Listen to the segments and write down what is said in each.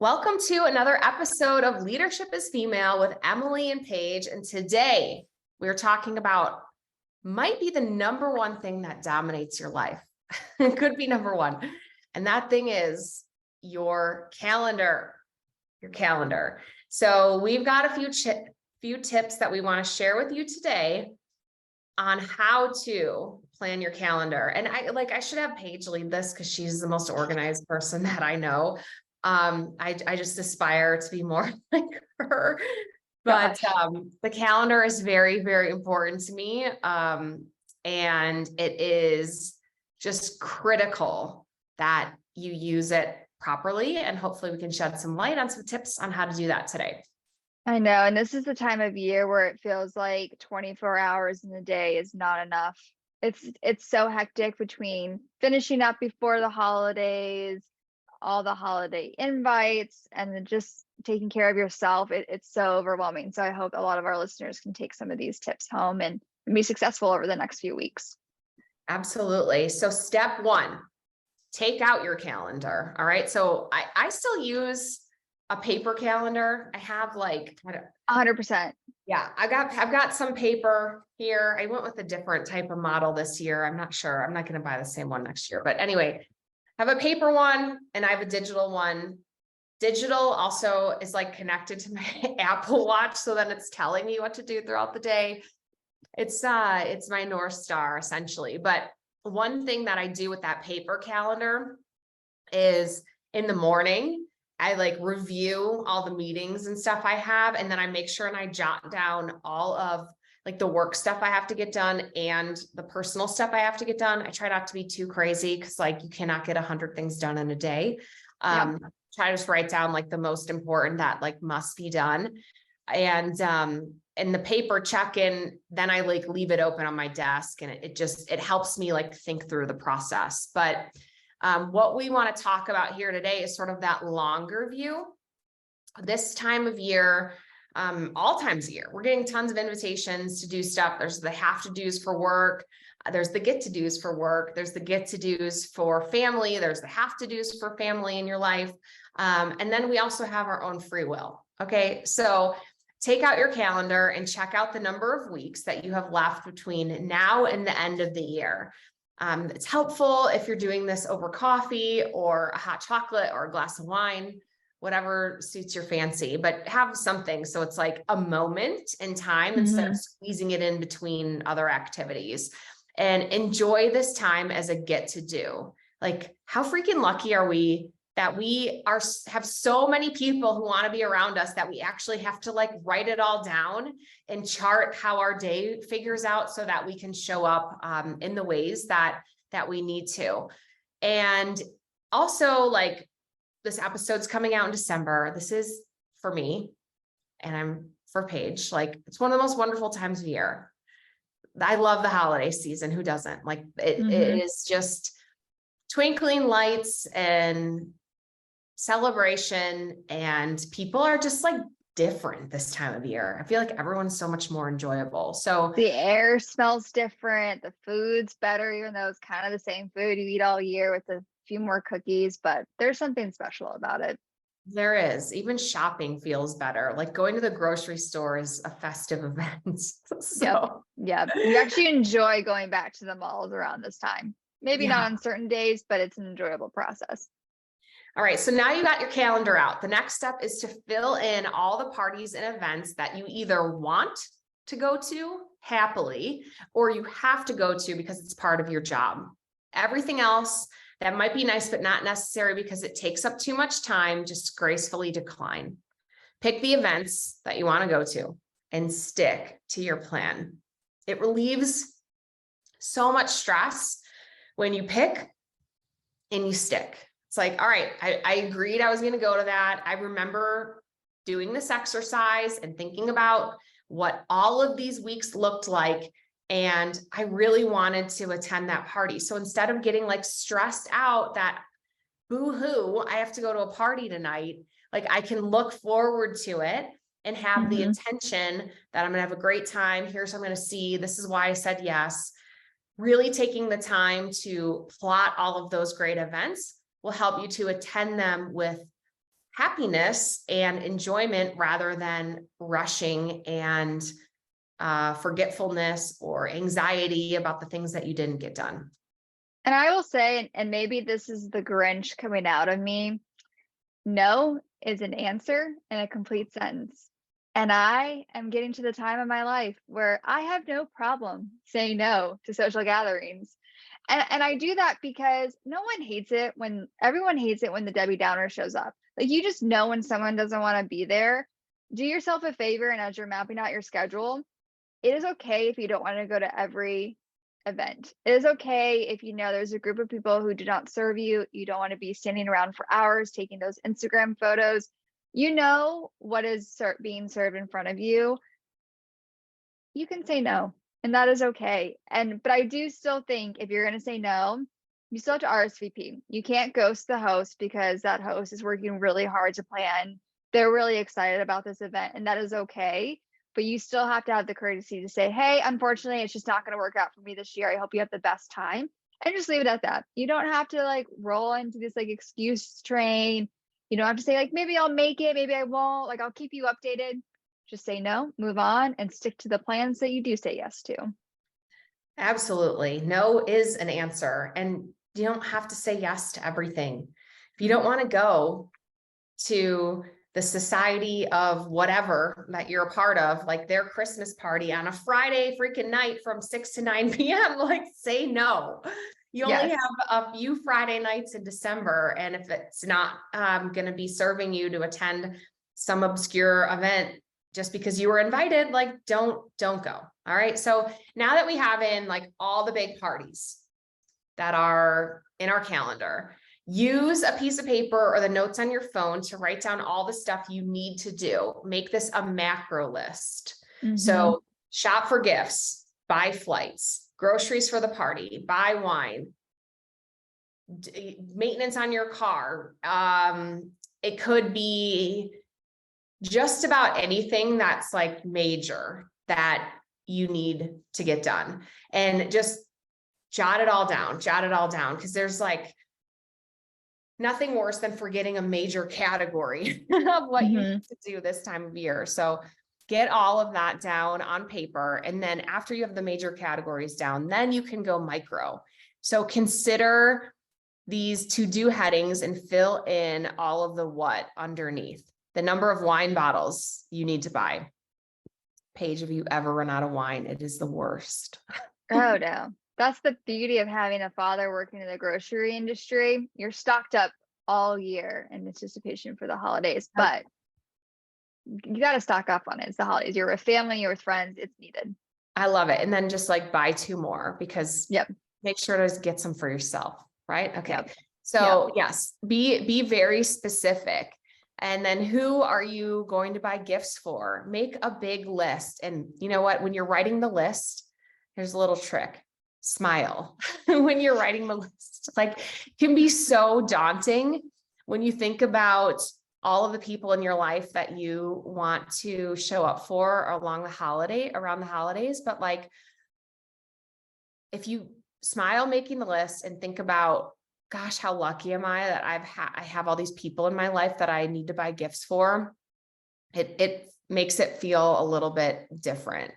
Welcome to another episode of Leadership is Female with Emily and Paige. And today we're talking about might be the number one thing that dominates your life. It could be number one. And that thing is your calendar, So we've got a few tips that we want to share with you today on how to plan your calendar. And I should have Paige lead this because she's the most organized person that I know. I just aspire to be more like her, but the calendar is very, very important to me. And it is just critical that you use it properly, and hopefully we can shed some light on some tips on how to do that today. I know. And this is the time of year where it feels like 24 hours in the day is not enough. It's so hectic between finishing up before the holidays, all the holiday invites, and then just taking care of yourself. It's so overwhelming. So I hope a lot of our listeners can take some of these tips home and be successful over the next few weeks. Absolutely. So step one, take out your calendar. All right. So I still use a paper calendar. I have 100%. Yeah, I've got some paper here. I went with a different type of model this year. I'm not sure. I'm not going to buy the same one next year, but anyway, I have a paper one and I have a digital one. Digital also is connected to my Apple Watch. So then it's telling me what to do throughout the day. It's my North Star essentially. But one thing that I do with that paper calendar is in the morning, I review all the meetings and stuff I have. And then I make sure and I jot down all of the work stuff I have to get done and the personal stuff I have to get done. I try not to be too crazy because you cannot get 100 things done in a day. Try to just write down the most important that must be done. And in the paper check-in, then I leave it open on my desk, and it helps me think through the process. But what we want to talk about here today is sort of that longer view. This time of year, all times of year, we're getting tons of invitations to do stuff. There's the have to do's for work. There's the get to do's for work. There's the get to do's for family. There's the have to do's for family in your life. And then we also have our own free will. Okay. So take out your calendar and check out the number of weeks that you have left between now and the end of the year. It's helpful if you're doing this over coffee or a hot chocolate or a glass of wine, whatever suits your fancy, but have something. So it's a moment in time instead of squeezing it in between other activities, and enjoy this time as a get to do. How freaking lucky are we that we have so many people who want to be around us that we actually have to write it all down and chart how our day figures out so that we can show up in the ways that we need to. And also this episode's coming out in December. This is for me and I'm for Paige. It's one of the most wonderful times of year. I love the holiday season. Who doesn't? It is just twinkling lights and celebration, and people are just different this time of year. I feel everyone's so much more enjoyable. So the air smells different. The food's better, even though it's kind of the same food you eat all year with a few more cookies, but there's something special about it. There is. Even shopping feels better. Going to the grocery store is a festive event. So yeah, you actually enjoy going back to the malls around this time. Maybe not on certain days, but it's an enjoyable process. All right. So now you got your calendar out. The next step is to fill in all the parties and events that you either want to go to happily, or you have to go to because it's part of your job. Everything else that might be nice, but not necessary because it takes up too much time, just gracefully decline. Pick the events that you want to go to and stick to your plan. It relieves so much stress when you pick and you stick. It's all right, I agreed I was going to go to that. I remember doing this exercise and thinking about what all of these weeks looked like. And I really wanted to attend that party. So instead of getting stressed out that boo-hoo, I have to go to a party tonight, I can look forward to it and have the intention that I'm going to have a great time. Here's what I'm going to see. This is why I said yes. Really taking the time to plot all of those great events will help you to attend them with happiness and enjoyment rather than rushing and forgetfulness or anxiety about the things that you didn't get done. And I will say, and maybe this is the Grinch coming out of me, no is an answer in a complete sentence. And I am getting to the time of my life where I have no problem saying no to social gatherings. And I do that because no one hates it when everyone hates it when the Debbie Downer shows up. Like, you just know when someone doesn't want to be there. Do yourself a favor, and as you're mapping out your schedule, it is okay if you don't want to go to every event. It is okay if you know there's a group of people who do not serve you. You don't want to be standing around for hours taking those Instagram photos. You know what is being served in front of you. You can say no, and that is okay. But I do still think if you're going to say no, you still have to RSVP. You can't ghost the host because that host is working really hard to plan. They're really excited about this event, and that is okay. But you still have to have the courtesy to say, hey, unfortunately, it's just not going to work out for me this year. I hope you have the best time, and just leave it at that. You don't have to like roll into this like excuse train. You don't have to say like, maybe I'll make it, maybe I won't. Like, I'll keep you updated. Just say no, move on, and stick to the plans that you do say yes to. Absolutely. No is an answer. And you don't have to say yes to everything. If you don't want to go to the society of whatever that you're a part of, like their Christmas party on a Friday freaking night from 6 to 9 p.m., like say no. You only have a few Friday nights in December. And if it's not going to be serving you to attend some obscure event just because you were invited, like don't go. All right. So now that we have in like all the big parties that are in our calendar, use a piece of paper or the notes on your phone to write down all the stuff you need to do. Make this a macro list. So shop for gifts, buy flights, groceries for the party, buy wine, maintenance on your car. It could be just about anything that's like major that you need to get done, and just jot it all down, because there's like nothing worse than forgetting a major category of what you need to do this time of year. So get all of that down on paper. And then after you have the major categories down, then you can go micro. So consider these to-do headings and fill in all of the what underneath. The number of wine bottles you need to buy. Paige, have you ever run out of wine? It is the worst. Oh, no. That's the beauty of having a father working in the grocery industry. You're stocked up all year in anticipation for the holidays, but you got to stock up on it. It's the holidays. You're with family, you're with friends. It's needed. I love it. And then just like buy 2 more, because make sure to get some for yourself. Right. Okay. So yes, be very specific. And then who are you going to buy gifts for? Make a big list. And you know what, when you're writing the list, here's a little trick. Smile when you're writing the list. Like, it can be so daunting when you think about all of the people in your life that you want to show up for around the holidays. But like, if you smile making the list and think about, gosh, how lucky am I that I have all these people in my life that I need to buy gifts for, it makes it feel a little bit different.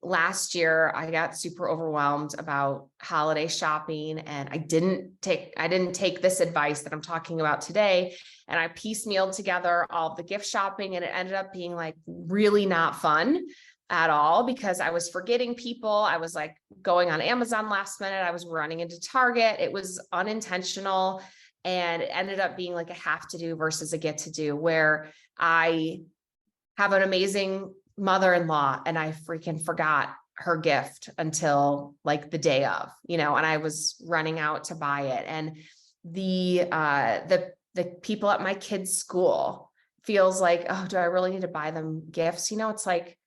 Last year I got super overwhelmed about holiday shopping, and I didn't take this advice that I'm talking about today. And I piecemealed together all the gift shopping, and it ended up being like really not fun at all, because I was forgetting people. I was like going on Amazon last minute. I was running into Target. It was unintentional. And it ended up being like a have to do versus a get to do, where I have an amazing mother-in-law and I freaking forgot her gift until like the day of, and I was running out to buy it. And the people at my kids' school feels like, oh, do I really need to buy them gifts? It's like,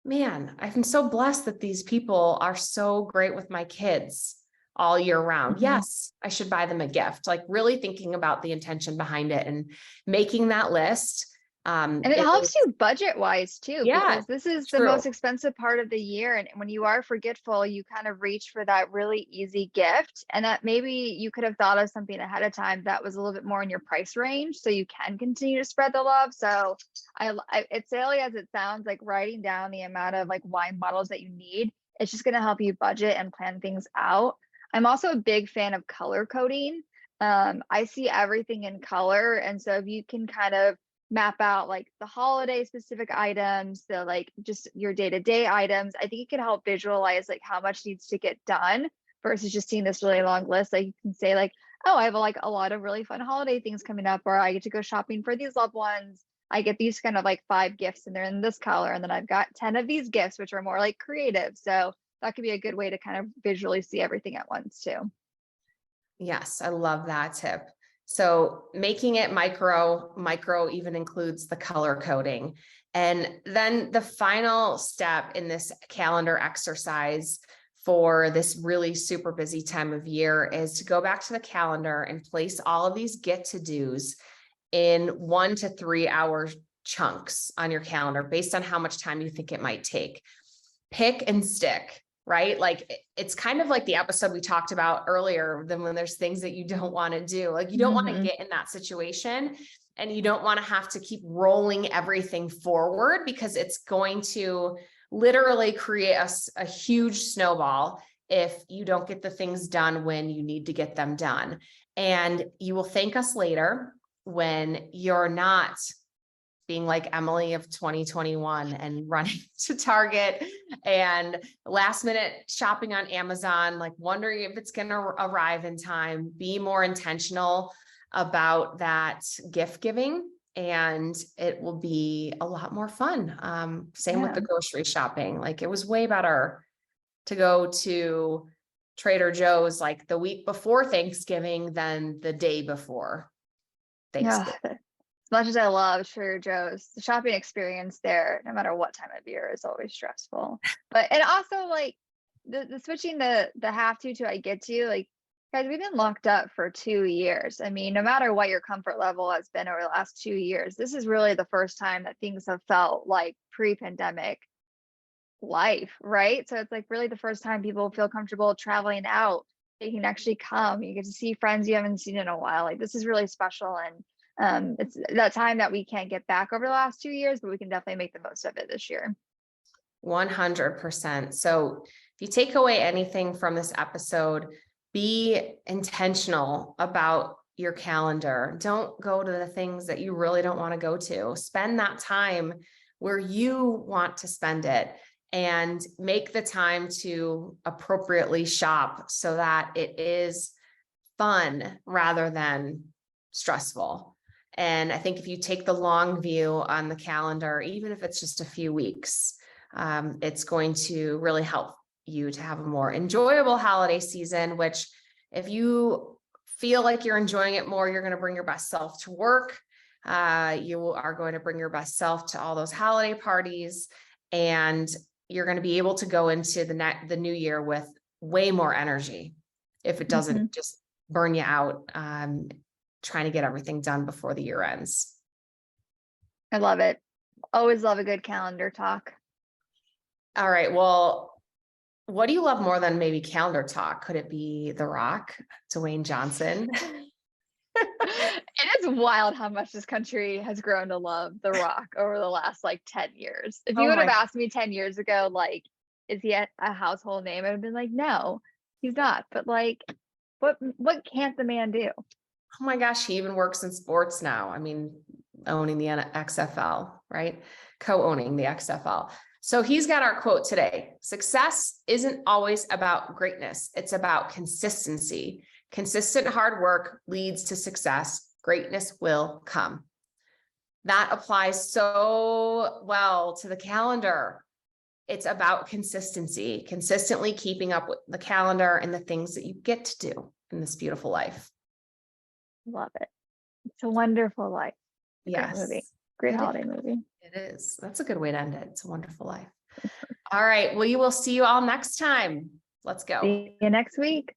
man, I'm so blessed that these people are so great with my kids all year round. Yes, I should buy them a gift. Like, really thinking about the intention behind it and making that list And it It helps was, you budget wise too, yeah, because this is the true. most expensive part of the year. And when you are forgetful, you kind of reach for that really easy gift. And that maybe you could have thought of something ahead of time that was a little bit more in your price range, so you can continue to spread the love. So it's silly as it sounds, like writing down the amount of like wine bottles that you need. It's just going to help you budget and plan things out. I'm also a big fan of color coding. I see everything in color. And so if you can kind of map out like the holiday specific items, so like just your day-to-day items, I think it can help visualize like how much needs to get done versus just seeing this really long list. Like you can say like, oh, I have like a lot of really fun holiday things coming up, or I get to go shopping for these loved ones. I get these kind of like 5 gifts and they're in this color. And then I've got 10 of these gifts, which are more like creative. So that could be a good way to kind of visually see everything at once too. Yes, I love that tip. So making it micro even includes the color coding. And then the final step in this calendar exercise for this really super busy time of year is to go back to the calendar and place all of these get to dos in 1 to 3 hour chunks on your calendar based on how much time you think it might take. Pick and stick, right? Like it's kind of like the episode we talked about earlier, than when there's things that you don't want to do. Like you don't want to get in that situation, and you don't want to have to keep rolling everything forward, because it's going to literally create a huge snowball if you don't get the things done when you need to get them done. And you will thank us later when you're not being like Emily of 2021 and running to Target and last minute shopping on Amazon, like wondering if it's going to arrive in time. Be more intentional about that gift giving, and it will be a lot more fun. Same with the grocery shopping. Like it was way better to go to Trader Joe's like the week before Thanksgiving than the day before Thanksgiving. Yeah. As much as I love Trader Joe's, the shopping experience there, no matter what time of year, is always stressful. But and also like the switching the have to I get to, like, guys, we've been locked up for 2 years. I mean, no matter what your comfort level has been over the last 2 years, this is really the first time that things have felt like pre-pandemic life, right? So it's like really the first time people feel comfortable traveling out. They can actually come. You get to see friends you haven't seen in a while. Like this is really special, and it's that time that we can't get back over the last 2 years, but we can definitely make the most of it this year. 100%. So if you take away anything from this episode, be intentional about your calendar. Don't go to the things that you really don't want to go to. Spend that time where you want to spend it, and make the time to appropriately shop so that it is fun rather than stressful. And I think if you take the long view on the calendar, even if it's just a few weeks, it's going to really help you to have a more enjoyable holiday season, which if you feel like you're enjoying it more, you're going to bring your best self to work. You are going to bring your best self to all those holiday parties, and you're going to be able to go into the new year with way more energy if it doesn't just burn you out trying to get everything done before the year ends. I love it. Always love a good calendar talk. All right. Well, what do you love more than maybe calendar talk? Could it be The Rock, Dwayne Johnson? It is wild how much this country has grown to love The Rock over the last like 10 years. If you would have asked me 10 years ago, like, is he a household name? I'd have been like, no, he's not. But like, what can't the man do? Oh my gosh, he even works in sports now. I mean, owning the XFL, right? Co-owning the XFL. So he's got our quote today. Success isn't always about greatness. It's about consistency. Consistent hard work leads to success. Greatness will come. That applies so well to the calendar. It's about consistency, consistently keeping up with the calendar and the things that you get to do in this beautiful life. Love it. It's a wonderful life. Yes. Great movie. Great holiday movie. It is. That's a good way to end it. It's a wonderful life. All right. Well, you will see you all next time. Let's go. See you next week.